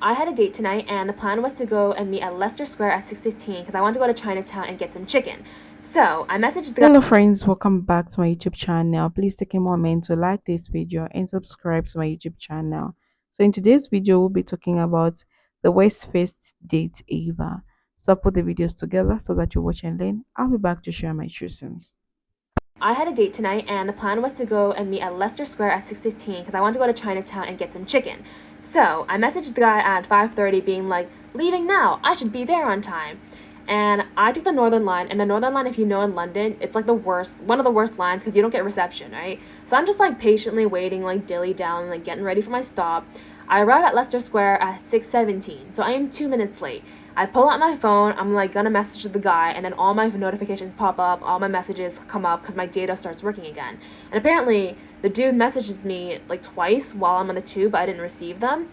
I had a date tonight, and the plan was to go and meet at Leicester Square at 6:15 because I want to go to Chinatown and get some chicken. So I messaged the guy. Hello friends, welcome back to my YouTube channel. Please take a moment to like this video and subscribe to my YouTube channel. So in today's video, we'll be talking about the worst first date ever. So I'll put the videos together so that you watch and learn. I'll be back to share my choosings. I had a date tonight, and the plan was to go and meet at Leicester Square at 6:15 because I want to go to Chinatown and get some chicken. So I messaged the guy at 5:30, being like, "Leaving now. I should be there on time." And I took the Northern Line, and the Northern Line, if you know, in London, it's like the worst, one of the worst lines because you don't get reception, right? So I'm just like patiently waiting, like dilly down, like getting ready for my stop. I arrive at Leicester Square at 6:17, so I am 2 minutes late. I pull out my phone, I'm like gonna message the guy, and then all my notifications pop up, all my messages come up because my data starts working again. And apparently, the dude messages me like twice while I'm on the tube, but I didn't receive them.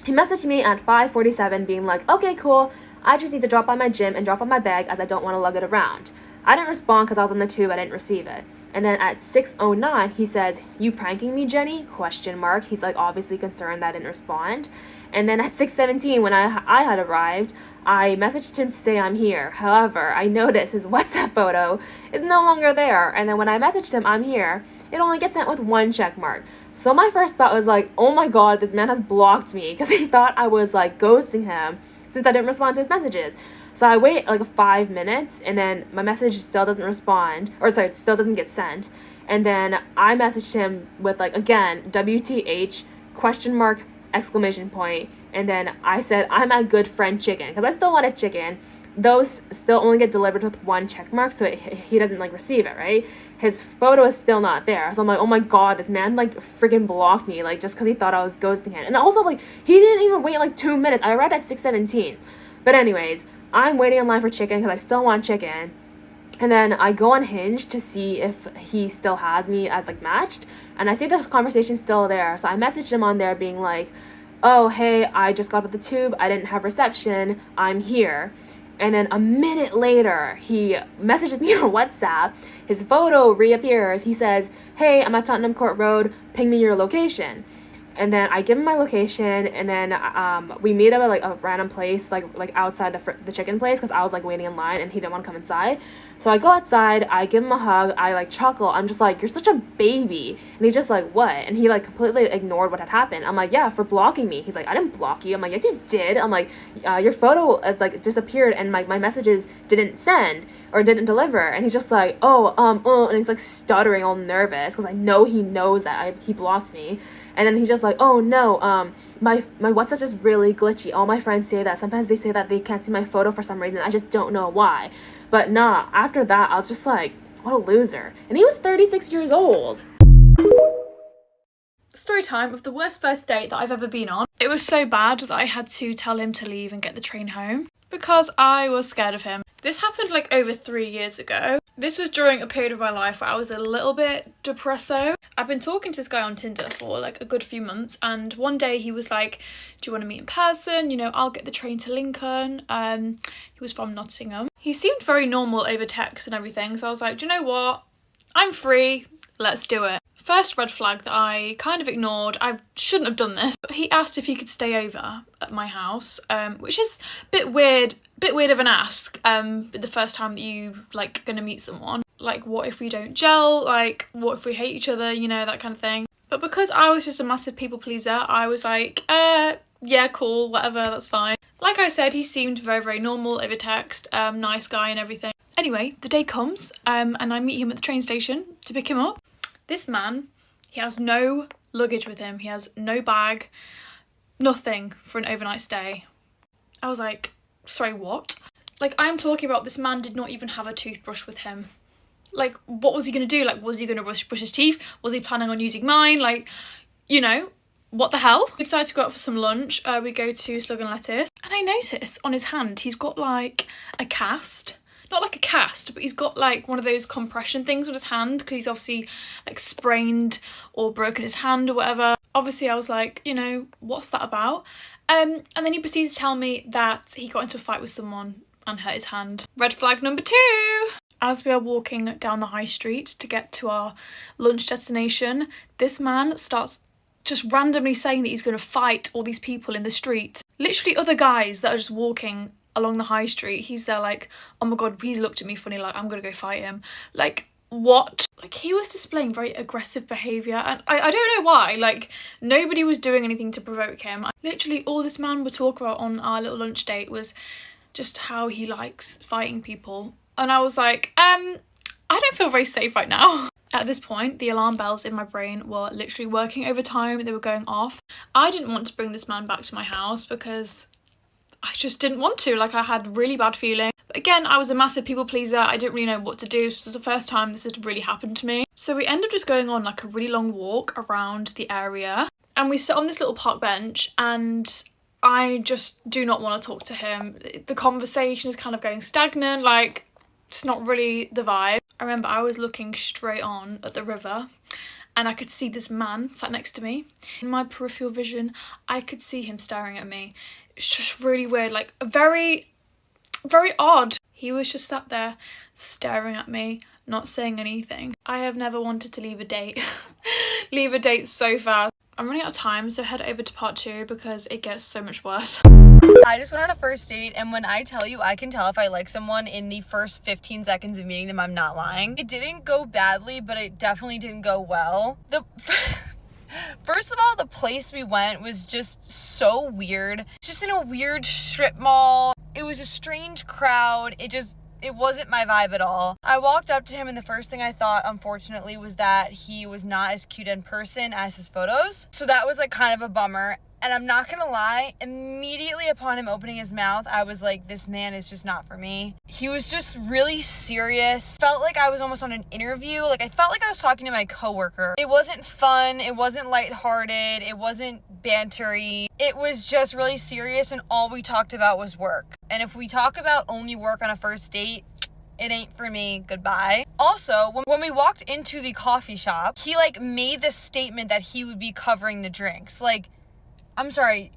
He messaged me at 5:47 being like, "Okay, cool. I just need to drop by my gym and drop off my bag as I don't want to lug it around." I didn't respond because I was on the tube, I didn't receive it. And then at 6:09, he says, "You pranking me, Jenny?" Question mark. He's like obviously concerned that I didn't respond. And then at 6:17, when I had arrived, I messaged him to say I'm here. However, I noticed his WhatsApp photo is no longer there. And then when I messaged him I'm here, it only gets sent with one check mark. So my first thought was like, oh my god, this man has blocked me because he thought I was like ghosting him since I didn't respond to his messages. So I wait like 5 minutes, and then my message still doesn't respond, or sorry, it still doesn't get sent. And then I messaged him with like, again, WTH, question mark, exclamation point. And then I said, "I'm a good friend chicken," because I still wanted chicken. Those still only get delivered with one check mark, so he doesn't like receive it, right? His photo is still not there. So I'm like, oh my god, this man like freaking blocked me, like just because he thought I was ghosting him. And also, like, he didn't even wait like 2 minutes. I arrived at 6:17. But anyways, I'm waiting in line for chicken because I still want chicken. And then I go on Hinge to see if he still has me as like matched, and I see the conversation's still there. So I messaged him on there being like, "Oh, hey, I just got off the tube. I didn't have reception. I'm here." And then a minute later, he messages me on WhatsApp. His photo reappears. He says, "Hey, I'm at Tottenham Court Road. Ping me your location." And then I give him my location, and then we meet up at like a random place, like outside the chicken place, because I was like waiting in line and he didn't want to come inside. So I go outside, I give him a hug, I like chuckle. I'm just like, "You're such a baby," and he's just like, "What?" And he like completely ignored what had happened. I'm like, "Yeah, for blocking me." He's like, "I didn't block you." I'm like, "Yes, you did." I'm like, "Your photo is like disappeared, and my messages didn't send or didn't deliver." And he's just like, and he's like stuttering, all nervous, because I know he knows that he blocked me. And then he's just like, "Oh no, my WhatsApp is really glitchy. All my friends say that. Sometimes they say that they can't see my photo for some reason. I just don't know why." But nah, after that, I was just like, what a loser. And he was 36 years old. Story time of the worst first date that I've ever been on. It was so bad that I had to tell him to leave and get the train home because I was scared of him. This happened like over 3 years ago. This was during a period of my life where I was a little bit depresso. I've been talking to this guy on Tinder for like a good few months, and one day he was like, "Do you want to meet in person? You know, I'll get the train to Lincoln." He was from Nottingham. He seemed very normal over text and everything, so I was like, "Do you know what? I'm free. Let's do it." First red flag that I kind of ignored. I shouldn't have done this. But he asked if he could stay over at my house, which is a bit weird of an ask, the first time that you like gonna meet someone. Like, what if we don't gel? Like, what if we hate each other? You know, that kind of thing. But because I was just a massive people pleaser, I was like, yeah, cool, whatever, that's fine. Like I said, he seemed very, very normal over text, nice guy and everything. Anyway, the day comes, and I meet him at the train station to pick him up. This man, he has no luggage with him. He has no bag, nothing for an overnight stay. I was like, sorry, what? Like, I'm talking about this man did not even have a toothbrush with him. Like, what was he going to do? Like, was he going to brush his teeth? Was he planning on using mine? Like, you know, what the hell? We decided to go out for some lunch. We go to Slug and Lettuce. And I notice on his hand, he's got like a cast. Not like a cast, but he's got like one of those compression things on his hand because he's obviously like sprained or broken his hand or whatever. Obviously, I was like, you know, what's that about? And then he proceeds to tell me that he got into a fight with someone and hurt his hand. Red flag number 2. As we are walking down the high street to get to our lunch destination, this man starts just randomly saying that he's going to fight all these people in the street. Literally other guys that are just walking along the high street, he's there like, oh my god, he's looked at me funny, like I'm gonna go fight him. Like, what? Like, he was displaying very aggressive behaviour, and I don't know why. Like, nobody was doing anything to provoke him. Literally all this man would talk about on our little lunch date was just how he likes fighting people. And I was like, I don't feel very safe right now. At this point, the alarm bells in my brain were literally working overtime. They were going off. I didn't want to bring this man back to my house because I just didn't want to. Like, I had really bad feeling. But again, I was a massive people pleaser. I didn't really know what to do. This was the first time this had really happened to me. So we ended up just going on like a really long walk around the area. And we sit on this little park bench, and I just do not want to talk to him. The conversation is kind of going stagnant. Like, it's not really the vibe. I remember I was looking straight on at the river, and I could see this man sat next to me. In my peripheral vision, I could see him staring at me. It's just really weird, like very, very odd. He was just sat there staring at me, not saying anything. I have never wanted to leave a date. Leave a date so fast. I'm running out of time, so head over to part 2 because it gets so much worse. I just went on a first date, and when I tell you I can tell if I like someone in the first 15 seconds of meeting them, I'm not lying. It didn't go badly, but it definitely didn't go well. First of all, the place we went was just so weird. Just in a weird strip mall. It was a strange crowd. It wasn't my vibe at all. I walked up to him, and the first thing I thought, unfortunately, was that he was not as cute in person as his photos. So that was like kind of a bummer. And I'm not gonna lie, immediately upon him opening his mouth, I was like, this man is just not for me. He was just really serious. Felt like I was almost on an interview. Like, I felt like I was talking to my coworker. It wasn't fun. It wasn't lighthearted. It wasn't bantery. It was just really serious, and all we talked about was work. And if we talk about only work on a first date, it ain't for me. Goodbye. Also, when we walked into the coffee shop, he like made this statement that he would be covering the drinks. Like, I'm sorry,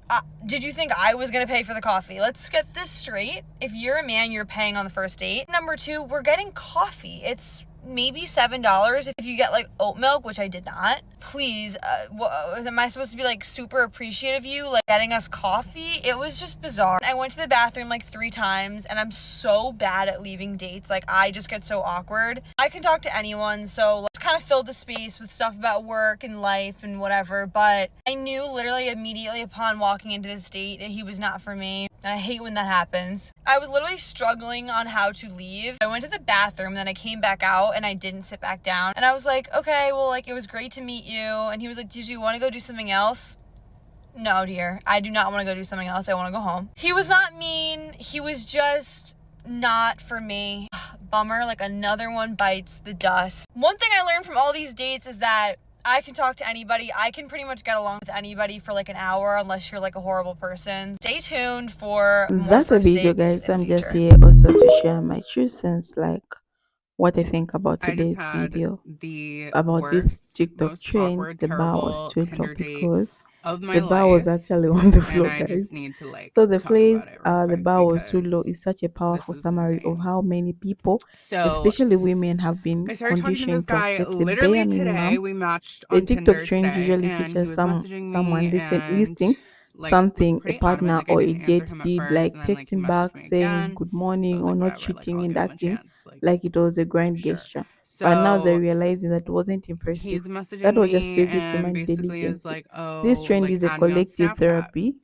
did you think I was gonna pay for the coffee? Let's get this straight. If you're a man, you're paying on the first date. Number 2, we're getting coffee. It's maybe $7 if you get like oat milk, which I did not. Please, am I supposed to be like super appreciative of you like getting us coffee? It was just bizarre. I went to the bathroom like 3 times, and I'm so bad at leaving dates. Like, I just get so awkward. I can talk to anyone, so let's kind of fill the space with stuff about work and life and whatever. But I knew literally immediately upon walking into this date that he was not for me, and I hate when that happens. I was literally struggling on how to leave. I went to the bathroom, then I came back out, and I didn't sit back down. And I was like, okay, well, like, it was great to meet you. And he was like, did you want to go do something else? No, dear, I do not want to go do something else. I want to go home. He was not mean. He was just not for me. Bummer, like another one bites the dust. One thing I learned from all these dates is that I can talk to anybody. I can pretty much get along with anybody for like an hour unless you're like a horrible person. Stay tuned for more That's a first video, dates guys. in the I'm just future. here also to share my true sense, like what I think about I just today's had video the about this worst, TikTok most trend. awkward, The bar was terrible too Tinder date topical. of my The bar was life, actually on the and floor, I guys. just need to like So the talk about place, it real the quick bar was too low because is such a this powerful is summary of insane. how many people, So especially women, have been I started talking to this conditioned to guy accept the bare literally today. minimum. We matched The on TikTok Tinder trend today, usually and he features was messaging me someone and listing like was something a pretty partner adamant. Like, I or a didn't answer date him at did, first, like and then like he texting messaged back me saying again. good So I morning was or like, not whatever, like cheating I'll and give him a acting chance. like it was a grand Sure. gesture. But now they're So realizing that it wasn't impressive. he's That messaging was just me basic and human basically is delicacy. like, This oh, trend like is a add me on collective Snapchat. therapy.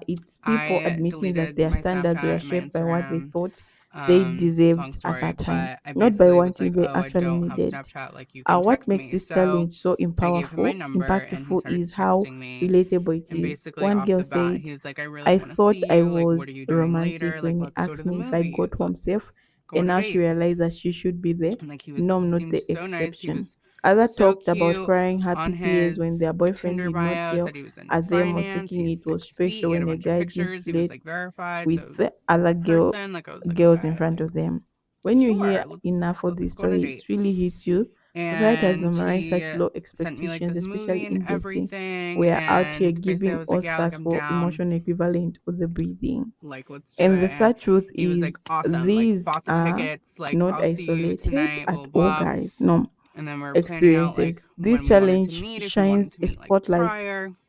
It's people I admitting that deleted their my standards were Snapchat and my shaped by what they Instagram. thought they Long deserved at story, that time, but I not by basically was wanting like, they oh, I actually don't have needed. Snapchat, like you can What text makes me. this So challenge so I gave him my number and he impactful started is how texting me. relatable it And is. basically One off girl the bat, said, he was like, I really I want to thought see I you. Like, what are was you doing romantic later? Like, when he let's go to asked the me if I got movies. home safe, Let's go and on a now she date. realized that she should be the And like he norm, not seemed the so nice. He exception. was Others so talked about cute. crying On happy tears when his their boyfriend Tinder did not bio, yell said he was in at them or finance. thinking He's it was 6 feet. special He had a when a bunch of guy didn't pictures. He was flirt like verified. with So the other person, like I was like, girls in okay, front like of them. When you hear sure, enough of let's these go on a stories, date. it really hits you. Society has And memorized such he low sent me like expectations, this especially movie and in dating. everything. We are out here And basically I giving was like, yeah, like Oscars I'm for down. emotion equivalent of the breathing. Like, let's do And it. the And sad truth he was like, is, awesome. Like, these bought the are tickets. Like, not I'll see you isolated tonight, at blah, all, blah. guys. No, And then we're planning out like experiences. This when we wanted to challenge meet, if we wanted shines to a meet like spotlight prior.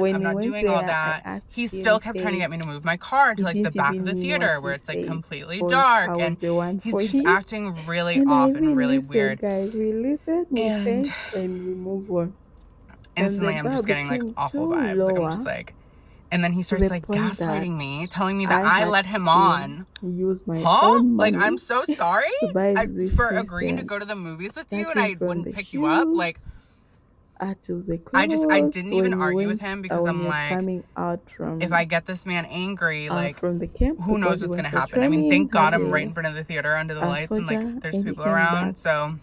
that. when I'm we not went doing all there, I that. asked He him, still kept trying to hey, get me to move my car to he like the didn't back of the even mean what theater he where it's like said completely because I dark, was and the one he's for just him. acting really And I off and even really listened, weird. guys. We listened, we And thanked, and we move on. And the instantly I'm bar just getting like became awful too vibes. Like I'm just lower like, and then he to starts the like point that gaslighting me, telling me that I I had led him to on. use my Huh? own Like, money I'm so sorry to buy this for agreeing to person, go to the movies with you and starting I from wouldn't the pick you up. shoes Like, to the I clothes didn't even when we argue with went him because when I'm he was like, coming out if I get this man angry, like, from the camp who because knows he what's went gonna for happen? I mean, training, thank God had I'm right in front of the theater under the a lights and like soldier, there's and he people came back around. So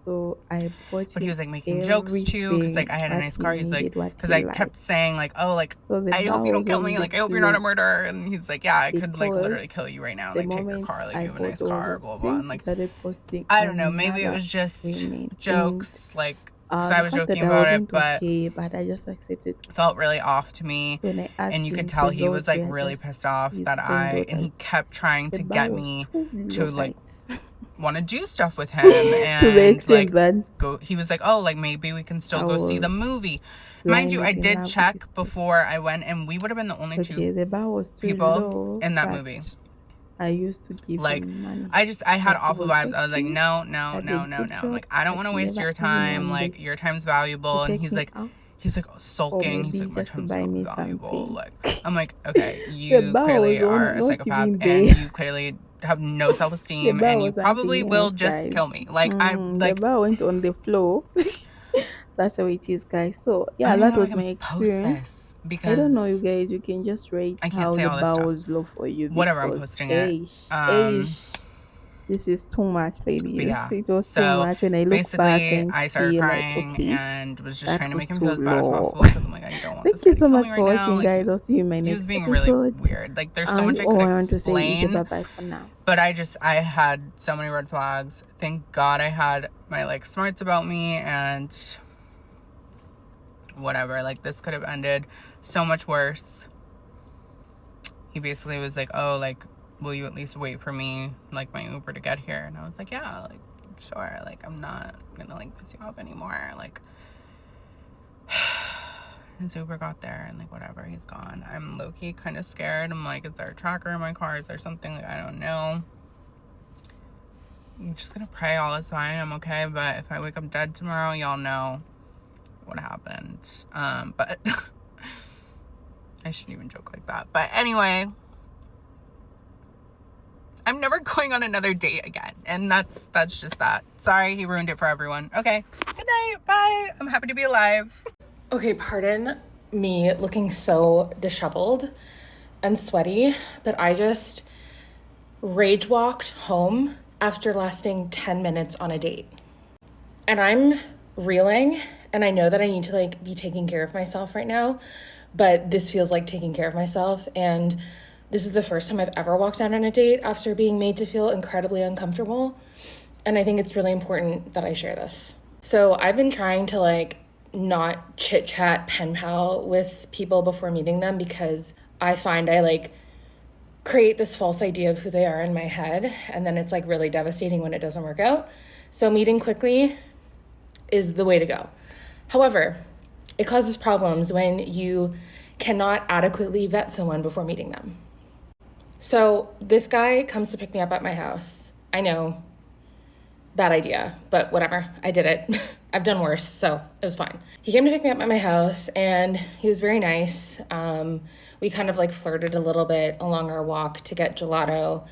So I bought But he him was like making jokes too, because like everything I had a what nice he car. He's like, needed, what because he I kept liked. saying like, oh, like So the I hope bar you don't was kill on me, the like I hope you're not a floor murderer. And he's like, yeah, I could like because literally kill you right now, the like take your moment car, like I you have a bought nice the one car, of blah blah. Sim, And he like started posting I don't know, maybe it another was just women. And jokes, like because I the was fact that joking I about it, wasn't but okay, but I just accepted. it felt really off to me. When I asked And you could him, tell says, he "Oh, was like we are really just pissed off his that and he granddaughters." kept trying The to bar get was me too full to of like lights want to do stuff with him to the and extent like that go. He was like, oh, like maybe we can still I go see the was movie. Mind you, I blindly in did love with this check person. before I went, and we would have been the only two Okay, the bar was too people low, in that but movie. I used to give Like him money. I had But he awful was vibes. I was like, okay, no, no, had a no, no, good no. job, Like I don't but want to he waste never your even time. one Like day your time's to valuable. And take me out, he's like or sulking. He's maybe like, my just to time's buy so me valuable. something. Like I'm like, okay, The you bar was clearly are on, a not psychopath, even and there. you clearly have no The self-esteem, bar and you was probably something will else, just guys. kill me. Like I'm The like bar went on the floor. That's how it is, guys. So I yeah, don't even that know if I was can my post experience. this I don't know, you because guys. You can just rate I can't how say the all this bar stuff. was low for you Whatever, I'm because, posting it. eish, this is too much, But ladies. yeah, It was too so much. When I look back basically and I started see, like, crying okay, and was just that trying to make was him too feel as bad as low. possible because I'm like, I don't want this Thank guy you to so kill much me right for now. watching, Like guys. I'll see you in my he was next being really episode. weird. Like there's so And much I all could I want to say is explain, bye bye for now. but I had so many red flags. Thank God I had my like smarts about me and whatever. Like this could have ended so much worse. He basically was like, oh, like, will you at least wait for me, like, my Uber to get here? And I was like, yeah, like, sure. Like, I'm not gonna, like, piss you off anymore. Like, his Uber got there and, like, whatever, he's gone. I'm low-key kind of scared. I'm like, is there a tracker in my car? Is there something? Like, I don't know. I'm just gonna pray all is fine. I'm okay. But if I wake up dead tomorrow, y'all know what happened. But I shouldn't even joke like that. But anyway, I'm never going on another date again. And that's just that. Sorry, he ruined it for everyone. Okay. Good night. Bye. I'm happy to be alive. Okay, pardon me looking so disheveled and sweaty, but I just rage walked home after lasting 10 minutes on a date. And I'm reeling, and I know that I need to like be taking care of myself right now, but this feels like taking care of myself. And this is the first time I've ever walked out on a date after being made to feel incredibly uncomfortable. And I think it's really important that I share this. So I've been trying to like not chit chat pen pal with people before meeting them because I find I like create this false idea of who they are in my head. And then it's like really devastating when it doesn't work out. So meeting quickly is the way to go. However, it causes problems when you cannot adequately vet someone before meeting them. So this guy comes to pick me up at my house. I know, bad idea, but whatever, I did it. I've done worse, so it was fine. He came to pick me up at my house and he was very nice. We kind of like flirted a little bit along our walk to get gelato.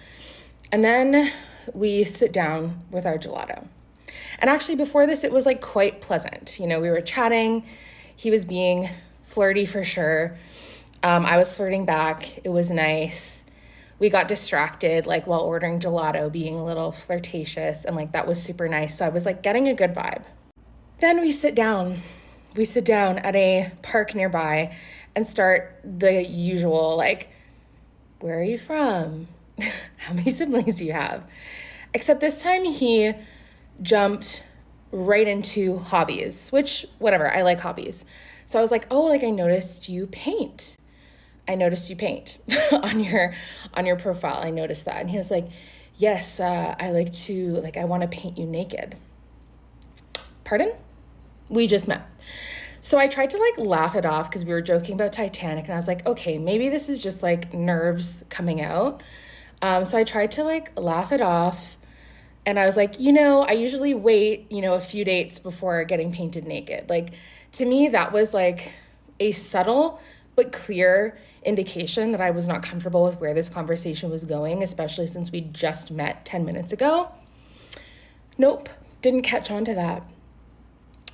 And then we sit down with our gelato. And actually before this, it was like quite pleasant. You know, we were chatting. He was being flirty for sure. I was flirting back. It was nice. We got distracted like while ordering gelato, being a little flirtatious, and like that was super nice. So I was like getting a good vibe. Then we sit down. We sit down at a park nearby and start the usual like, where are you from? How many siblings do you have? Except this time he jumped right into hobbies, which whatever, I like hobbies. So I was like, oh, like I noticed you paint. I noticed you paint on your profile. I noticed that. And he was like, yes, I like to, like, I want to paint you naked. Pardon? We just met. So I tried to like laugh it off because we were joking about Titanic and I was like, okay, maybe this is just like nerves coming out. So I tried to like laugh it off. And I was like, you know, I usually wait, you know, a few dates before getting painted naked. Like, to me, that was like a subtle but clear indication that I was not comfortable with where this conversation was going, especially since we just met 10 minutes ago. Nope, didn't catch on to that.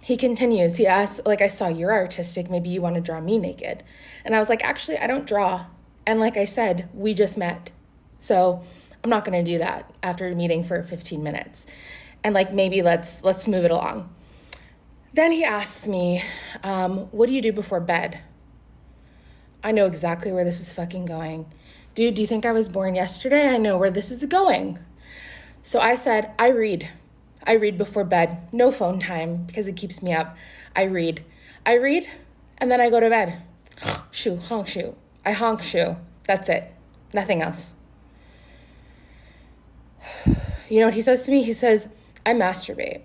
He continues, he asks, like, I saw you're artistic, maybe you want to draw me naked. And I was like, actually, I don't draw. And like I said, we just met. So I'm not going to do that after meeting for 15 minutes. and like maybe let's move it along. Then he asks me, what do you do before bed? I know exactly where this is fucking going. Dude, do you think I was born yesterday? I know where this is going. So I said, I read. I read before bed. No phone time because it keeps me up. I read. I read and then I go to bed. Shoo, honk shoo. I honk shoo. That's it. Nothing else. You know what he says to me? He says, I masturbate.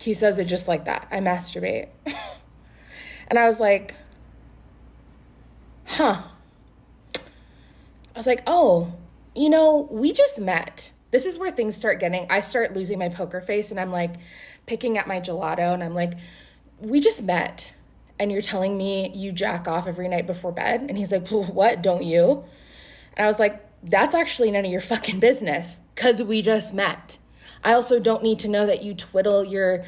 He says it just like that. I masturbate. And I was like, huh. I was like, oh, we just met. This is where things start I start losing my poker face and I'm like picking at my gelato and I'm like, we just met and you're telling me you jack off every night before bed? And he's like, what, don't you? And I was like, that's actually none of your fucking business because we just met. I also don't need to know that you twiddle your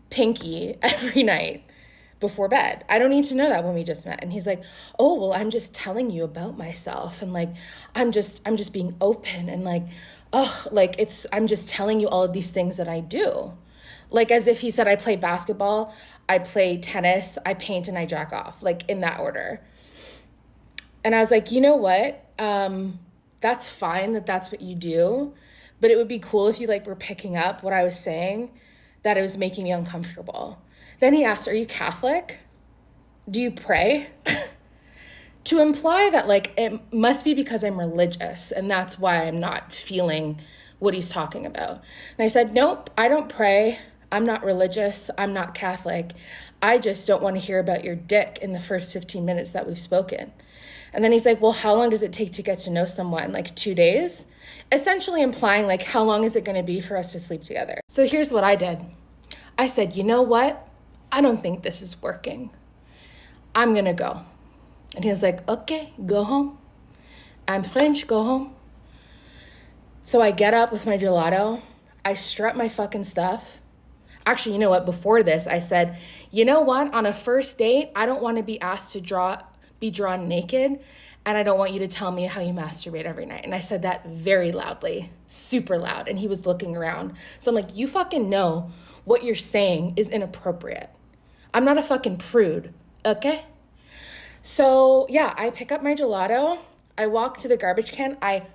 pinky every night before bed. I don't need to know that when we just met. And he's like, oh, well, I'm just telling you about myself. And like, I'm just being open and like, oh, like I'm just telling you all of these things that I do. Like as if he said, I play basketball, I play tennis, I paint and I jack off, like in that order. And I was like, you know what? That's fine that that's what you do. But it would be cool if you like were picking up what I was saying, that it was making me uncomfortable. Then he asked, are you Catholic? Do you pray? To imply that like it must be because I'm religious and that's why I'm not feeling what he's talking about. And I said, nope, I don't pray. I'm not religious. I'm not Catholic. I just don't want to hear about your dick in the first 15 minutes that we've spoken. And then he's like, well, how long does it take to get to know someone? Like 2 days? Essentially implying like, how long is it going to be for us to sleep together? So here's what I did. I said, you know what? I don't think this is working. I'm going to go. And he was like, okay, go home. I'm French, go home. So I get up with my gelato. I strut my fucking stuff. Actually, you know what? Before this, I said, you know what? On a first date, I don't want to be asked to be drawn naked. And I don't want you to tell me how you masturbate every night. And I said that very loudly, super loud. And he was looking around. So I'm like, you fucking know what you're saying is inappropriate. I'm not a fucking prude, okay? So yeah, I pick up my gelato. I walk to the garbage can. I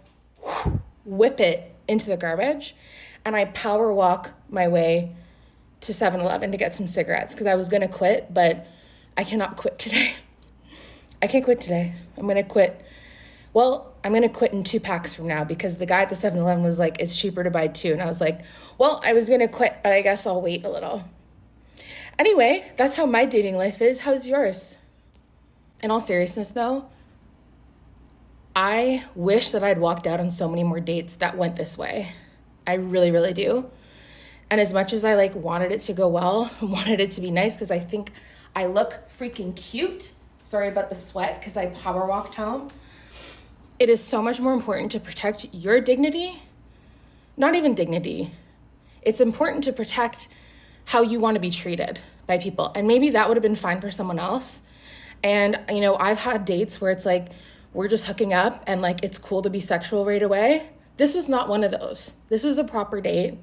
whip it into the garbage. And I power walk my way to 7-Eleven to get some cigarettes because I was going to quit, but I cannot quit today. I can't quit today. I'm going to quit. Well, I'm going to quit in 2 packs from now because the guy at the 7-Eleven was like, it's cheaper to buy 2. And I was like, well, I was going to quit, but I guess I'll wait a little. Anyway, that's how my dating life is. How's yours? In all seriousness, though, I wish that I'd walked out on so many more dates that went this way. I really, really do. And as much as I like wanted it to go well, wanted it to be nice because I think I look freaking cute. Sorry about the sweat because I power walked home. It is so much more important to protect your dignity. Not even dignity. It's important to protect how you want to be treated by people. And maybe that would have been fine for someone else. And, I've had dates where it's like, we're just hooking up and like, it's cool to be sexual right away. This was not one of those. This was a proper date.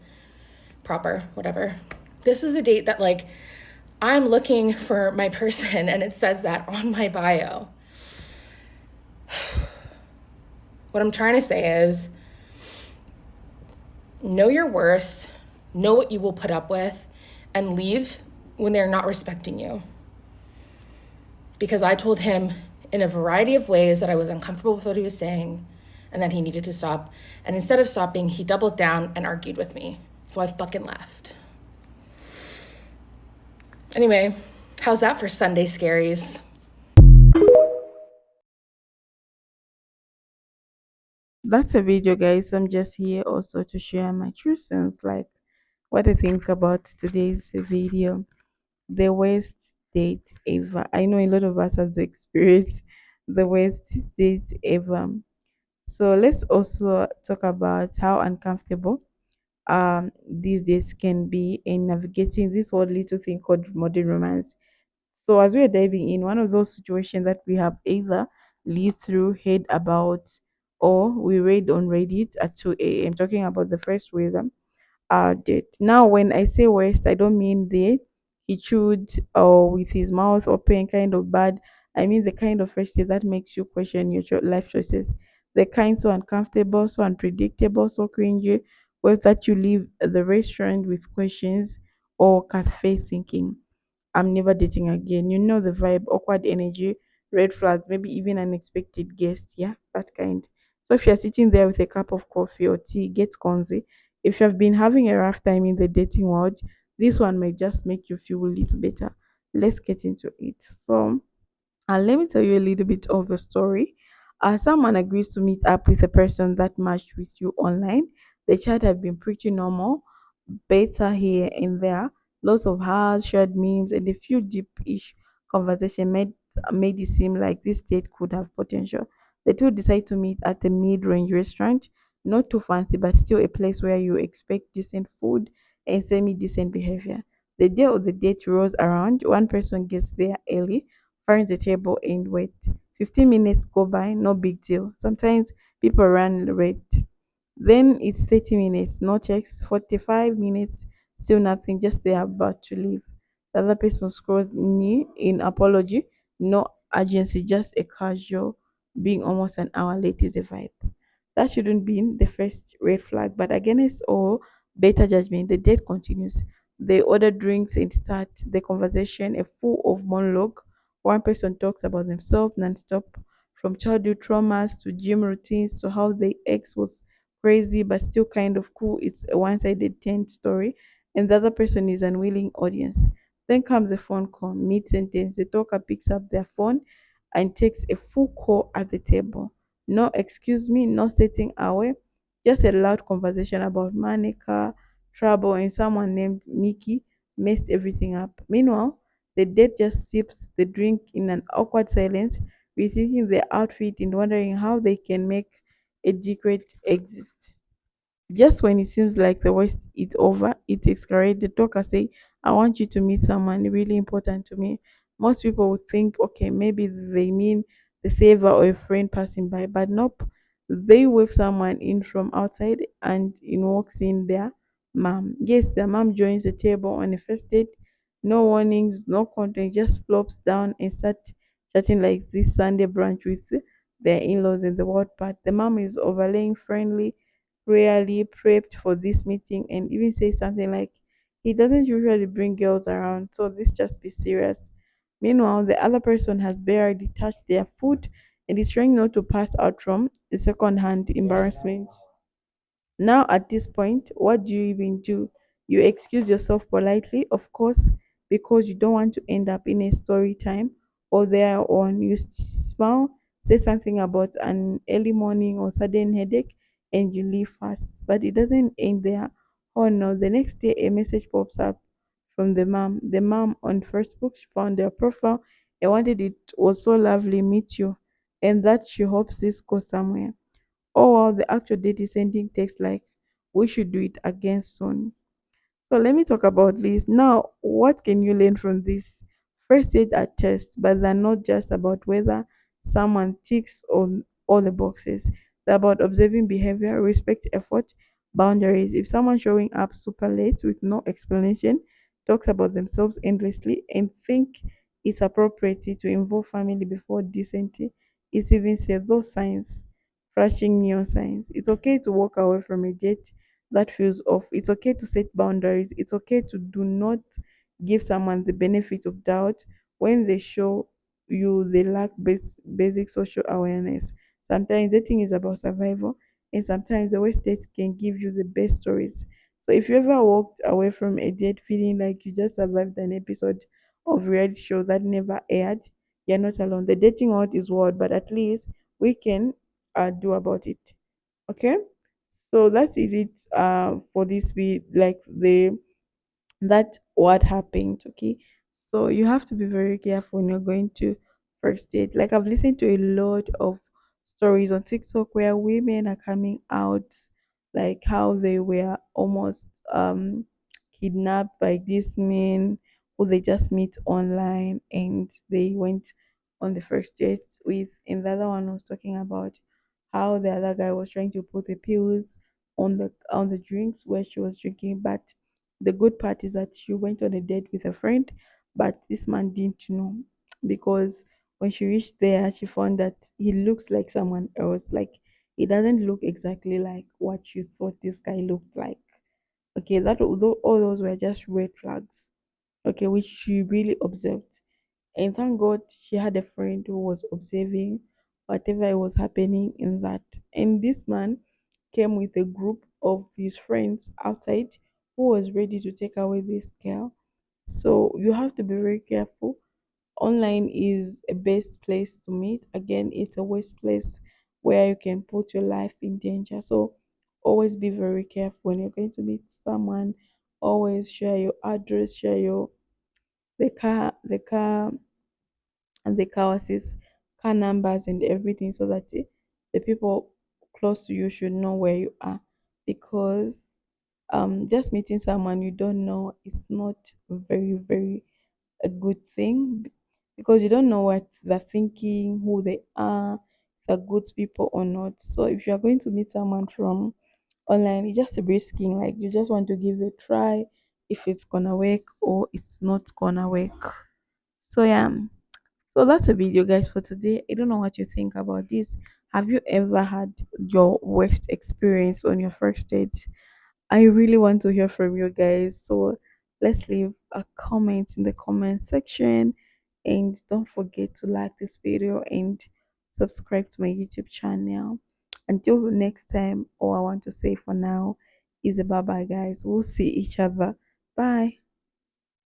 Proper, whatever. This was a date that like, I'm looking for my person and it says that on my bio. What I'm trying to say is, know your worth, know what you will put up with, and leave when they're not respecting you. Because I told him in a variety of ways that I was uncomfortable with what he was saying and that he needed to stop. And instead of stopping, he doubled down and argued with me. So I fucking left. Anyway, how's that for Sunday scaries? That's a video, guys. I'm just here also to share my true sense, like what I think about today's video. The worst date ever. I know a lot of us have experienced the worst date ever. So let's also talk about how uncomfortable these days can be in navigating this whole little thing called modern romance. So as we are diving in, one of those situations that we have either lived through, heard about, or we read on Reddit at 2 a.m. talking about the first rhythm did. Now, when I say waste, I don't mean the he chewed or with his mouth open kind of bad. I mean the kind of first date that makes you question your life choices. The kind so uncomfortable, so unpredictable, so cringy, with that you leave the restaurant with questions or cafe thinking, I'm never dating again. You know the vibe, awkward energy, red flag, maybe even unexpected guests. Yeah, that kind. So if you're sitting there with a cup of coffee or tea, get cozy. If you've been having a rough time in the dating world, this one might just make you feel a little better. Let's get into it. So, let me tell you a little bit of the story. Someone agrees to meet up with a person that matched with you online. The chat had been pretty normal, better here and there. Lots of hugs, shared memes, and a few deep-ish conversation made it seem like this date could have potential. The two decide to meet at a mid-range restaurant, not too fancy, but still a place where you expect decent food and semi-decent behavior. The day of the date rolls around. One person gets there early, finds the table, and wait. 15 minutes go by, no big deal. Sometimes people run late. Then it's 30 minutes, no checks, 45 minutes, still nothing, just they are about to leave. The other person scrolls in apology, no urgency, just a casual being almost an hour late is a vibe. That shouldn't be the first red flag, but against all better judgment, the date continues. They order drinks and start the conversation, a full of monologue. One person talks about themselves non-stop, from childhood traumas to gym routines to how the ex was crazy but still kind of cool. It's a one-sided tent story, and the other person is an unwilling audience. Then comes a phone call, mid sentence. The talker picks up their phone and takes a full call at the table. No excuse me, no sitting away, just a loud conversation about money, car, trouble, and someone named Mickey messed everything up. Meanwhile, the date just sips the drink in an awkward silence, rethinking their outfit and wondering how they can make a secret exist. Just when it seems like the worst is over, it escalates. The talker say, I want you to meet someone really important to me. Most people would think, okay, maybe they mean the saver or a friend passing by, but nope. They wave someone in from outside and in walks in their mom. Yes, their mom joins the table on a first date. No warnings, no content, just flops down and start chatting like this Sunday brunch with their in-laws in the world part. The mom is overlaying friendly, rarely prepped for this meeting, and even say something like, he doesn't usually bring girls around, so this just be serious. Meanwhile, the other person has barely touched their food and is trying not to pass out from the second hand embarrassment. Now, at this point, what do you even do? You excuse yourself politely, of course, because you don't want to end up in a story time or there on. You smile, say something about an early morning or sudden headache, and you leave fast. But it doesn't end there. Oh no, the next day a message pops up from the mom. The mom on Facebook, she found their profile and wanted it was so lovely, meet you. And that she hopes this goes somewhere. Oh wow, the actual date is sending text like we should do it again soon. So let me talk about this. Now, what can you learn from this? First aid are tests, but they're not just about whether someone ticks on all the boxes. They're about observing behavior, respect effort, boundaries. If someone showing up super late with no explanation, talks about themselves endlessly, and think it's appropriate to involve family before decency, it's even said those signs, flashing neon signs. It's okay to walk away from a date that feels off. It's okay to set boundaries. It's okay to do not give someone the benefit of doubt when they show you they lack basic social awareness. Sometimes dating is about survival, and sometimes the worst date can give you the best stories. So if you ever walked away from a date feeling like you just survived an episode of reality show that never aired, you're not alone. The dating world is wild, but at least we can do about it. Okay, so that is it for this week, like the that what happened. Okay, so you have to be very careful when you're going to first date. Like I've listened to a lot of stories on TikTok where women are coming out, like how they were almost kidnapped by these men who they just meet online and they went on the first date with. And the other one was talking about how the other guy was trying to put the pills on the drinks where she was drinking. But the good part is that she went on a date with a friend, but this man didn't know, because when she reached there, she found that he looks like someone else. Like, he doesn't look exactly like what you thought this guy looked like. Okay, all those were just red flags. Okay, which she really observed. And thank God she had a friend who was observing whatever was happening in that. And this man came with a group of his friends outside who was ready to take away this girl. So you have to be very careful. Online is a best place to meet. Again, it's a worst place where you can put your life in danger. So always be very careful when you're going to meet someone. Always share your address, share your the car and the car assist, car numbers and everything, so that the people close to you should know where you are. Because just meeting someone you don't know is not very a good thing, because you don't know what they're thinking, who they are, if they're good people or not. So if you're going to meet someone from online, it's just risking, like you just want to give it a try if it's gonna work or it's not gonna work. So yeah, so that's a video, guys, for today. I don't know what you think about this. Have you ever had your worst experience on your first date? I really want to hear from you guys. So let's leave a comment in the comment section. And don't forget to like this video and subscribe to my YouTube channel. Until next time, all I want to say for now is a bye bye, guys. We'll see each other. Bye.